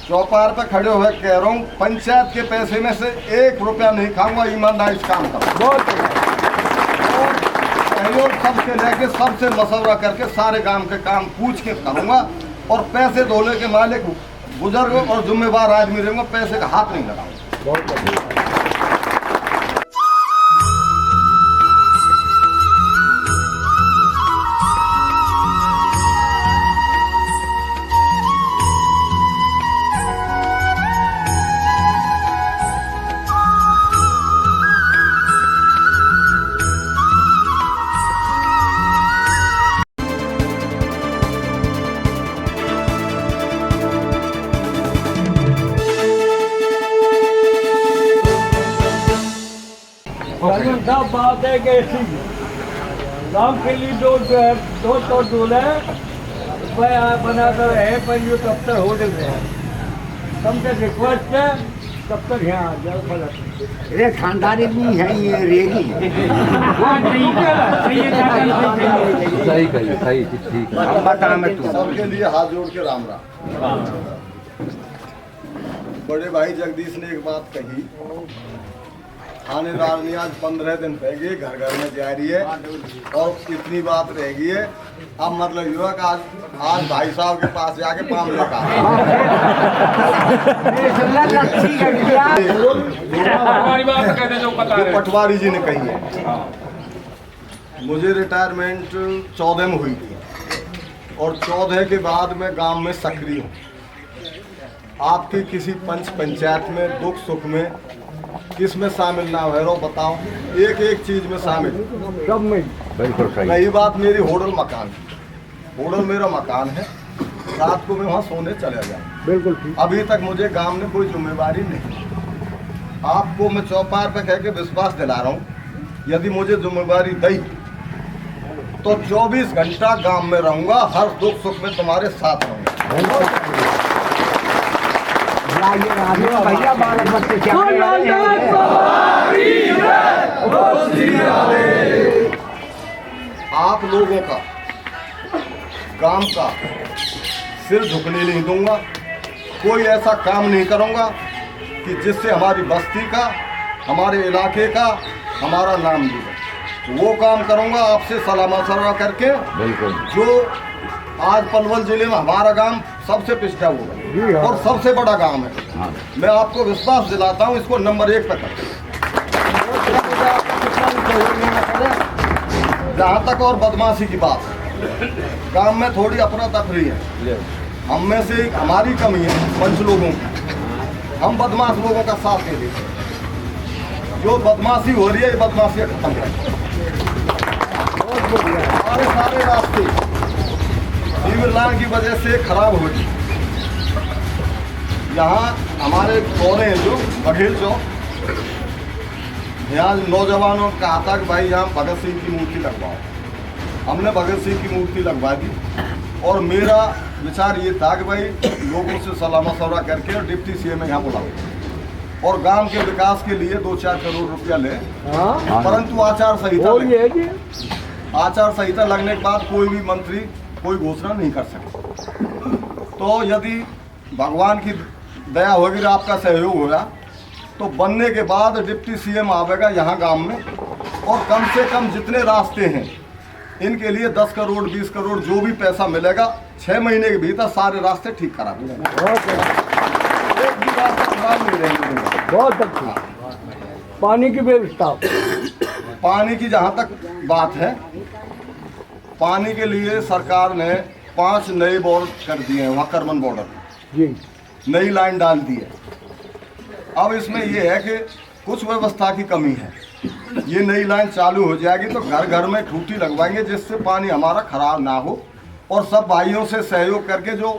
चौपार पे खड़े हुए कह रहा हूँ, पंचायत के पैसे में से 1 रुपया नहीं खाऊंगा, ईमानदारी से काम करूँ। और सहयोग सबसे लेके सबसे मशवरा करके सारे काम के काम पूछ के करूँगा और पैसे धोने के मालिक बुजुर्ग और जिम्मेवार आदमी रहूँगा, पैसे का हाथ नहीं लगाऊंगा। सब बात है कि गाँव के लिए दो तो दूल्हे बनाकर है, पर ये कब तक होटल है, तुमसे रिक्वेस्ट है तब तक यहाँ आ जाओ। फलक ये खानदानी नहीं है, ये रेगी सही कहिए, सही ठीक है। बता मैं तू सबके लिए हाथ जोड़ के राम राम। बड़े भाई जगदीश ने एक बात कही, थानेदार ने आज 15 दिन रह गए, घर घर में जा रही है और इतनी बात रह गई है। अब मतलब युवक आज भाई साहब के पास जाके पाम लगा जो पटवारी जी ने कही है। मुझे रिटायरमेंट 14 में हुई थी और 14 के बाद मैं गांव में सक्रिय हूँ। आपके किसी पंच पंचायत में दुख सुख में किस में शामिल ना हो रो बताओ, एक एक चीज में शामिल सब में बिल्कुल सही। रही बात मेरी होटल मकान की, होटल मेरा मकान है, रात को मैं वहाँ सोने चले जाऊँ। बिल्कुल ठीक। अभी तक मुझे गांव में कोई जिम्मेवारी नहीं। आपको मैं चौपार पे कह के विश्वास दिला रहा हूँ, यदि मुझे जिम्मेवारी दी तो 24 घंटा गांव में रहूंगा, हर दुख सुख में तुम्हारे साथ रहूंगा। भैया बालक बच्चे क्या आप लोगों का काम का सिर झुकने नहीं दूंगा, कोई ऐसा काम नहीं करूंगा कि जिससे हमारी बस्ती का, हमारे इलाके का हमारा नाम जुड़े। वो काम करूंगा आपसे सलाह मशवरा करके। बिल्कुल। जो आज पलवल जिले में हमारा गांव सबसे पिछड़ा हुआ और सबसे बड़ा गांव है, हाँ। मैं आपको विश्वास दिलाता हूं, इसको नंबर 1 पे कर। जहाँ तक और बदमाशी की बात है, गांव में थोड़ी अफरा तफरी है, हम में से हमारी कमी है पंच लोगों की, हम बदमाश लोगों का साथ दे देते। जो बदमाशी हो रही है ये बदमाशी खत्म करें। हमारे सारे रास्ते सीवर लाइन की वजह से खराब हो गई। यहाँ हमारे कोने हैं जो बघेल चौक, यहाँ नौजवानों ने कहा था कि भाई यहाँ भगत सिंह की मूर्ति लगवाओ। हमने भगत सिंह की मूर्ति लगवा दी और मेरा विचार ये था कि भाई लोगों से सलाह मशवरा करके और डिप्टी सीएम में यहाँ बुलाओ और गांव के विकास के लिए 2-4 करोड़ रुपया ले, परंतु आचार संहिता लगने के बाद कोई भी मंत्री कोई घोषणा नहीं कर सकते। तो यदि भगवान की दया होगी, आपका सहयोग होगा, तो बनने के बाद डिप्टी सीएम आवेगा यहाँ गांव में और कम से कम जितने रास्ते हैं इनके लिए 10 करोड़ 20 करोड़ जो भी पैसा मिलेगा 6 महीने के भीतर सारे रास्ते ठीक करा देंगे। एक भी रास्ता खराब नहीं रहेंगे। बहुत अच्छा। पानी की व्यवस्था, पानी की जहाँ तक बात है, पानी के लिए सरकार ने 5 नए बोर कर दिए हैं, वहाँ करमन बॉर्डर जी नई लाइन डाल दी है। अब इसमें यह है कि कुछ व्यवस्था की कमी है, ये नई लाइन चालू हो जाएगी तो घर घर में टूटी लगवाएंगे जिससे पानी हमारा खराब ना हो और सब भाइयों से सहयोग करके जो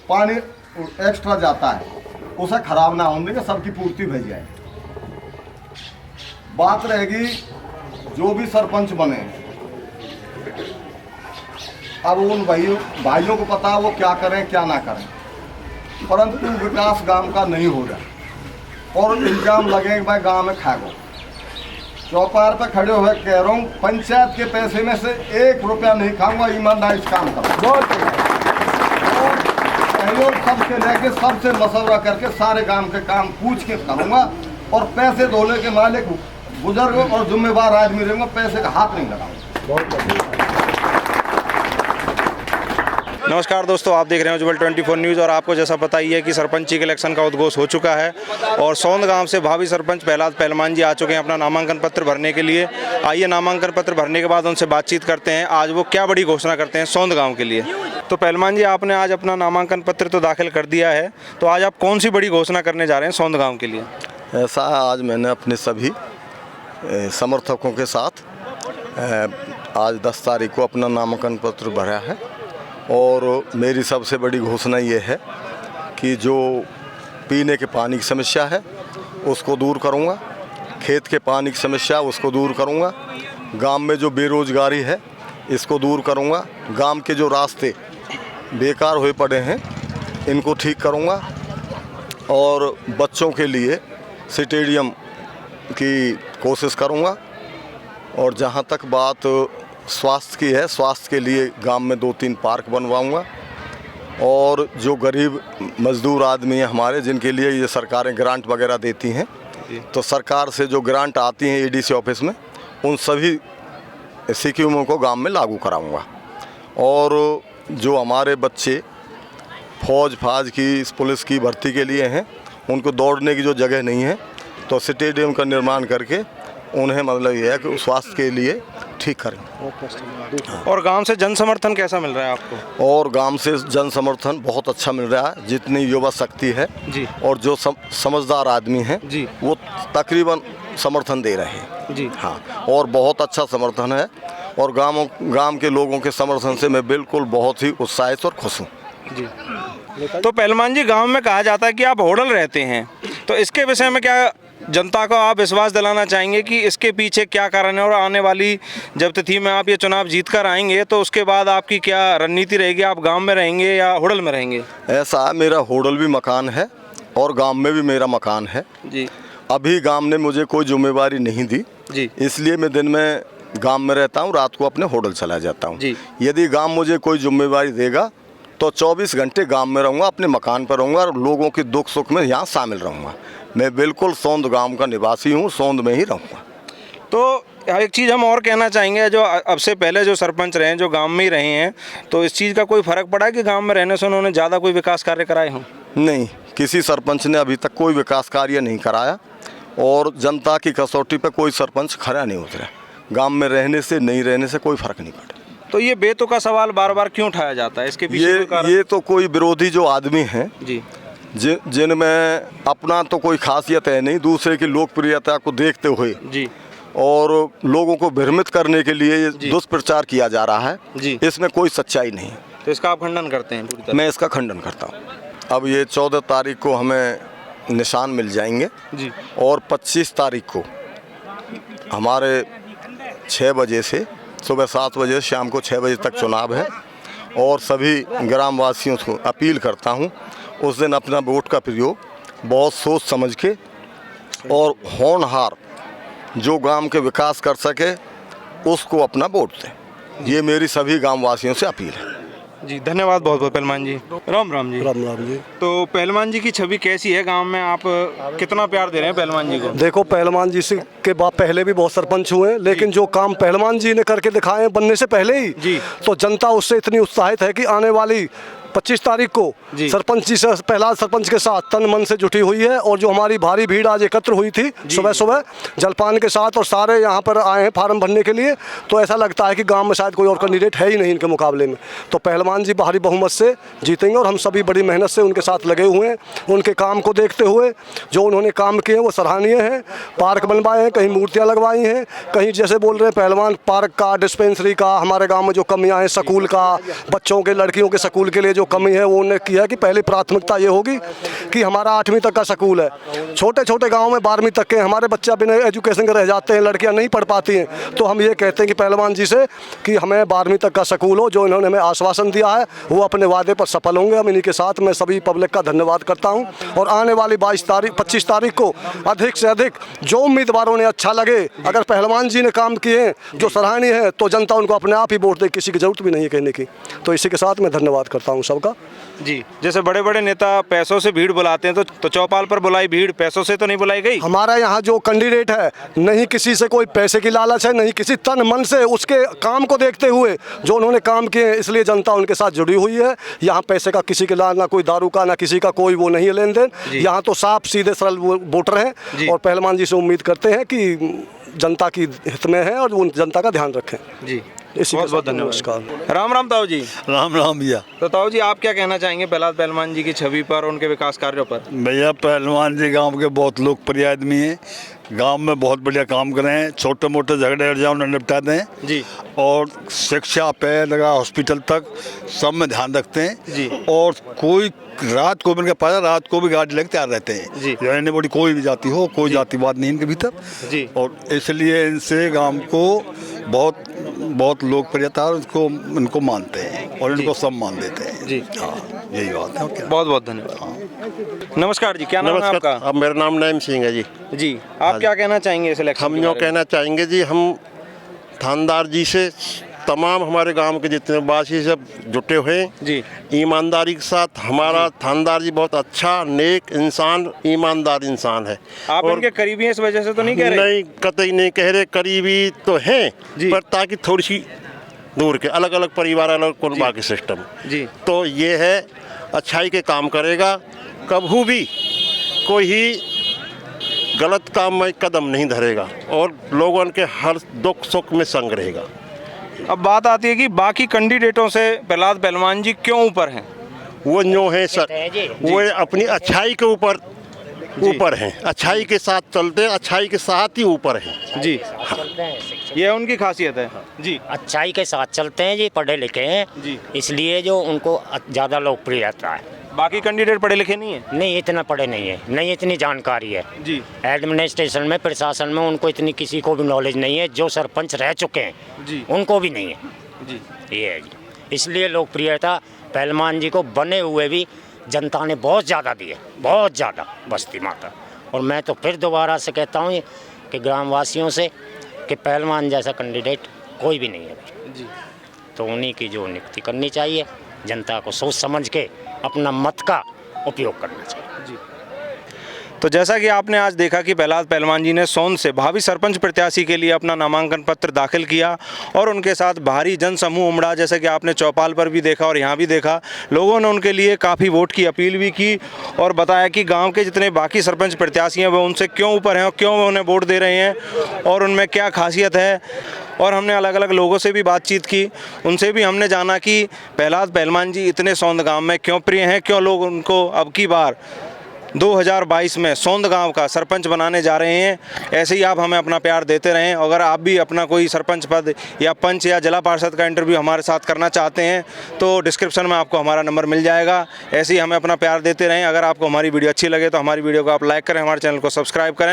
पानी एक्स्ट्रा जाता है उसे खराब ना होने देंगे, सबकी पूर्ति हो जाए। बात रहेगी जो भी सरपंच बने, अब उन भाइयों को पता है वो क्या करें क्या ना करें, परंतु विकास गांव का नहीं हो रहा और इल्जाम लगे भाई गांव में खा गो। चौपार पे खड़े हुए कह रहा हूँ, पंचायत के पैसे में से 1 रुपया नहीं खाऊंगा, ईमानदारी से काम करूँ। को सबसे लेके सबसे मशवरा करके सारे गांव के काम पूछ के करूँगा और पैसे धोले के मालिक बुजुर्ग और जिम्मेवार आदमी रहूँगा, पैसे का हाथ नहीं लगाऊंगा। नमस्कार दोस्तों, आप देख रहे हैं उज्ज्वल 24 न्यूज़ और आपको जैसा पता ही है कि सरपंची के इलेक्शन का उद्घोष हो चुका है और सौंद गांव से भावी सरपंच प्रहलाद पहलवान जी आ चुके हैं अपना नामांकन पत्र भरने के लिए। आइए नामांकन पत्र भरने के बाद उनसे बातचीत करते हैं, आज वो क्या बड़ी घोषणा करते हैं सौंद गाँव के लिए। तो पहलवान जी, आपने आज अपना नामांकन पत्र तो दाखिल कर दिया है, तो आज आप कौन सी बड़ी घोषणा करने जा रहे हैं सौंद गाँव के लिए? ऐसा आज मैंने अपने सभी समर्थकों के साथ आज 10 तारीख को अपना नामांकन पत्र भरा है और मेरी सबसे बड़ी घोषणा ये है कि जो पीने के पानी की समस्या है उसको दूर करूँगा, खेत के पानी की समस्या उसको दूर करूँगा, गांव में जो बेरोजगारी है इसको दूर करूँगा, गांव के जो रास्ते बेकार हुए पड़े हैं इनको ठीक करूँगा और बच्चों के लिए स्टेडियम की कोशिश करूँगा। और जहाँ तक बात स्वास्थ्य की है, स्वास्थ्य के लिए गांव में 2-3 पार्क बनवाऊंगा और जो गरीब मजदूर आदमी हैं हमारे जिनके लिए ये सरकारें ग्रांट वगैरह देती हैं, तो सरकार से जो ग्रांट आती हैं एडीसी ऑफिस में उन सभी स्कीमों को गांव में लागू कराऊंगा। और जो हमारे बच्चे फौज फाज की पुलिस की भर्ती के लिए हैं उनको दौड़ने की जो जगह नहीं है तो स्टेडियम का निर्माण करके उन्हें मतलब ये है कि स्वास्थ्य के लिए ठीक करें। और गांव से जन समर्थन कैसा मिल रहा है आपको? और गांव से जन समर्थन बहुत अच्छा मिल रहा है, जितनी युवा शक्ति है जी और जो समझदार आदमी हैं जी वो तकरीबन समर्थन दे रहे हैं जी। हाँ, और बहुत अच्छा समर्थन है और गांव के लोगों के समर्थन से मैं बिल्कुल बहुत ही उत्साहित और खुश हूँ जी। तो पहलवान जी, गांव में कहा जाता है कि आप होडल रहते हैं, तो इसके विषय में क्या जनता को आप विश्वास दिलाना चाहेंगे कि इसके पीछे क्या कारण है और आने वाली जब तिथि में आप ये चुनाव जीत कर आएंगे तो उसके बाद आपकी क्या रणनीति रहेगी? आप गांव में रहेंगे या होडल में रहेंगे? ऐसा मेरा होडल भी मकान है और गांव में भी मेरा मकान है जी। अभी गांव ने मुझे कोई जिम्मेवारी नहीं दी जी, इसलिए मैं दिन में गांव में रहता हूं, रात को अपने होटल चला जाता हूं जी। यदि गांव मुझे कोई जिम्मेवारी देगा तो 24 घंटे गांव में रहूंगा, अपने मकान पर रहूंगा और लोगों के दुख सुख में यहाँ शामिल रहूंगा। मैं बिल्कुल सौंद गांव का निवासी हूँ, सौंद में ही रहूँगा। तो एक चीज़ हम और कहना चाहेंगे, जो अब से पहले जो सरपंच रहे हैं जो गांव में ही रहे हैं, तो इस चीज़ का कोई फ़र्क पड़ा है कि गांव में रहने से उन्होंने ज़्यादा कोई विकास कार्य कराए हों? नहीं, किसी सरपंच ने अभी तक कोई विकास कार्य नहीं कराया और जनता की कसौटी पर कोई सरपंच खरा नहीं उतरा। गांव में रहने से नहीं रहने से कोई फ़र्क नहीं पड़ा। तो ये बेतुका का सवाल बार बार क्यों उठाया जाता है? इसके पीछे कोई कारण? ये तो कोई विरोधी जो आदमी हैं जी, जिनमें अपना तो कोई खासियत है नहीं, दूसरे की लोकप्रियता को देखते हुए जी और लोगों को भ्रमित करने के लिए ये दुष्प्रचार किया जा रहा है जी। इसमें कोई सच्चाई नहीं है। तो इसका आप खंडन करते हैं पूरी तरह? मैं इसका खंडन करता हूँ। अब ये 14 तारीख को हमें निशान मिल जाएंगे जी और 25 तारीख को हमारे 6 बजे से सुबह 7 बजे शाम को 6 बजे तक चुनाव है और सभी ग्रामवासियों को अपील करता हूँ उस दिन अपना वोट का प्रयोग बहुत सोच समझ के और होनहार जो गांव के विकास कर सके उसको अपना वोट दें। ये मेरी सभी गांववासियों से अपील है जी। धन्यवाद बहुत बहुत पहलवान जी। राम राम जी। राम राम जी। तो पहलवान जी की छवि कैसी है गांव में? आप कितना प्यार दे रहे हैं पहलवान जी को? देखो, पहलवान जी से के बाद पहले भी बहुत सरपंच हुए, लेकिन जो काम पहलवान जी ने करके दिखाए हैं बनने से पहले ही जी, तो जनता उससे इतनी उत्साहित है कि आने वाली 25 तारीख को सरपंच जी से पहला सरपंच के साथ तन मन से जुटी हुई है और जो हमारी भारी भीड़ आज एकत्र हुई थी सुबह सुबह जलपान के साथ और सारे यहाँ पर आए हैं फार्म भरने के लिए, तो ऐसा लगता है कि गांव में शायद कोई और कैंडिडेट है ही नहीं इनके मुकाबले में। तो पहलवान जी भारी बहुमत से जीतेंगे और हम सभी बड़ी मेहनत से उनके साथ लगे हुए हैं। उनके काम को देखते हुए जो उन्होंने काम किए हैं वो सराहनीय हैं। पार्क बनवाए हैं, कहीं मूर्तियाँ लगवाई हैं, कहीं जैसे बोल रहे हैं पहलवान पार्क का, डिस्पेंसरी का, हमारे गाँव में जो कमियाँ हैं स्कूल का, बच्चों के लड़कियों के स्कूल के लिए जो कमी है वो उन्होंने किया कि पहली प्राथमिकता ये होगी कि हमारा 8वीं तक का स्कूल है। छोटे छोटे गांव में 12वीं तक के हमारे बच्चा बिना एजुकेशन के रह जाते हैं, लड़कियां नहीं पढ़ पाती हैं। तो हम ये कहते हैं कि पहलवान जी से कि हमें 12वीं तक का स्कूल हो, जो इन्होंने हमें आश्वासन दिया है वो अपने वादे पर सफल होंगे। हम इन्हीं के साथ मैं सभी पब्लिक का धन्यवाद करता हूँ और आने वाली 25 तारीख को अधिक से अधिक जो उम्मीदवारों ने अच्छा लगे, अगर पहलवान जी ने काम किए जो सराहनीय है, तो जनता उनको अपने आप ही वोट दे, किसी की जरूरत भी नहीं है कहने की। तो इसी के साथ मैं धन्यवाद करता हूँ। सबका। जी, जैसे बड़े बड़े नेता पैसों से भीड़ बुलाते हैं तो चौपाल पर बुलाई भीड़ पैसों से तो नहीं बुलाई गई। हमारा यहाँ जो कैंडिडेट है, नहीं किसी से कोई पैसे की लालच है, नहीं किसी तन मन से उसके काम को देखते हुए जो उन्होंने काम किए, इसलिए जनता उनके साथ जुड़ी हुई है। यहाँ पैसे का किसी के ला ना कोई दारू का, ना किसी का कोई वो नहीं है लेन देन। यहाँ तो साफ सीधे सरल वोटर हैं और पहलवान जी से उम्मीद करते हैं कि जनता की हित में है और उन जनता का ध्यान रखें। जी, इसी बहुत बहुत धन्यवाद। राम राम ताऊ जी। राम राम भैया। तो ताऊ जी, आप क्या कहना चाहेंगे प्रहलाद पहलवान जी की छवि पर, उनके विकास कार्यों पर? भैया पहलवान जी गांव के बहुत लोकप्रिय आदमी हैं, गांव में बहुत बढ़िया काम कर रहे हैं, छोटे मोटे झगड़े अड़जाओं निपटाते हैं जी, और शिक्षा पे लगा हॉस्पिटल तक सब में ध्यान रखते हैं जी। और कोई रात को इनका पाया, रात को भी गाड़ी लेकर तैयार रहते हैं जी। रहने बड़ी कोई भी जाति हो, कोई जातिवाद नहीं इनके भीतर जी। और इसलिए इनसे गांव को बहुत बहुत लोकप्रियता और इनको मानते हैं और इनको सम्मान देते हैं जी। हाँ, यही बात है। और क्या? बहुत बहुत धन्यवाद। नमस्कार जी, क्या नाम है आपका? अब मेरा नाम नईम सिंह है जी। जी, आप क्या कहना चाहेंगे इस इलेक्शन हम के जो बारे में? कहना चाहेंगे जी, हम थानेदार जी से तमाम हमारे गांव के जितने वासी सब जुटे हुए हैं जी, ईमानदारी के साथ। हमारा थानेदार जी बहुत अच्छा, नेक इंसान, ईमानदार इंसान है। आप और इनके करीबी हैं इस वजह से तो नहीं कह रहे? नहीं, कतई नहीं कह रहे, करीबी तो हैं जी। पर ताकि थोड़ी सी दूर के, अलग अलग परिवार, अलग कुनबा के सिस्टम। जी, तो ये है, अच्छाई के काम करेगा, कभी भी कोई ही गलत काम में कदम नहीं धरेगा और लोगों के हर दुख सुख में संग रहेगा। अब बात आती है कि बाकी कैंडिडेटों से प्रहलाद पहलवान जी क्यों ऊपर हैं? वो जो है सर, वो अपनी अच्छाई के ऊपर हैं, अच्छाई के साथ चलते हैं, अच्छाई के साथ ही ऊपर हैं जी। ये उनकी खासियत है जी, अच्छाई के साथ चलते हैं जी, पढ़े लिखे हैं जी, इसलिए जो उनको ज़्यादा लोकप्रियता है। बाकी कैंडिडेट पढ़े लिखे नहीं है नहीं, इतना पढ़े नहीं है, नहीं इतनी जानकारी है जी, एडमिनिस्ट्रेशन में, प्रशासन में उनको इतनी किसी को भी नॉलेज नहीं है। जो सरपंच रह चुके हैं जी, उनको भी नहीं है जी। ये है जी। इसलिए लोकप्रियता पहलवान जी को बने हुए भी जनता ने बहुत ज़्यादा दी है, बहुत ज़्यादा बस्ती माता। और मैं तो फिर दोबारा से कहता हूँ कि ग्रामवासियों से कि पहलवान जैसा कैंडिडेट कोई भी नहीं है जी। तो उन्हीं की जो नियुक्ति करनी चाहिए, जनता को सोच समझ के अपना मत का उपयोग करना चाहिए जी। तो जैसा कि आपने आज देखा कि प्रहलाद पहलवान जी ने सोन से भावी सरपंच प्रत्याशी के लिए अपना नामांकन पत्र दाखिल किया और उनके साथ भारी जनसमूह उमड़ा, जैसे कि आपने चौपाल पर भी देखा और यहाँ भी देखा। लोगों ने उनके लिए काफ़ी वोट की अपील भी की और बताया कि गांव के जितने बाकी सरपंच प्रत्याशी हैं वो उनसे क्यों ऊपर हैं और क्यों वो उन्हें वोट दे रहे हैं और उनमें क्या खासियत है। और हमने अलग अलग लोगों से भी बातचीत की, उनसे भी हमने जाना कि प्रहलाद पहलवान जी इतने सौंद गाँव में क्यों प्रिय हैं, क्यों लोग उनको अब की बार 2022 में सौंद गांव का सरपंच बनाने जा रहे हैं। ऐसे ही आप हमें अपना प्यार देते रहें। अगर आप भी अपना कोई सरपंच पद या पंच या जिला पार्षद का इंटरव्यू हमारे साथ करना चाहते हैं तो डिस्क्रिप्शन में आपको हमारा नंबर मिल जाएगा। ऐसे ही हमें अपना प्यार देते रहें। अगर आपको हमारी वीडियो अच्छी लगे तो हमारी वीडियो को आप लाइक करें, हमारे चैनल को सब्सक्राइब करें।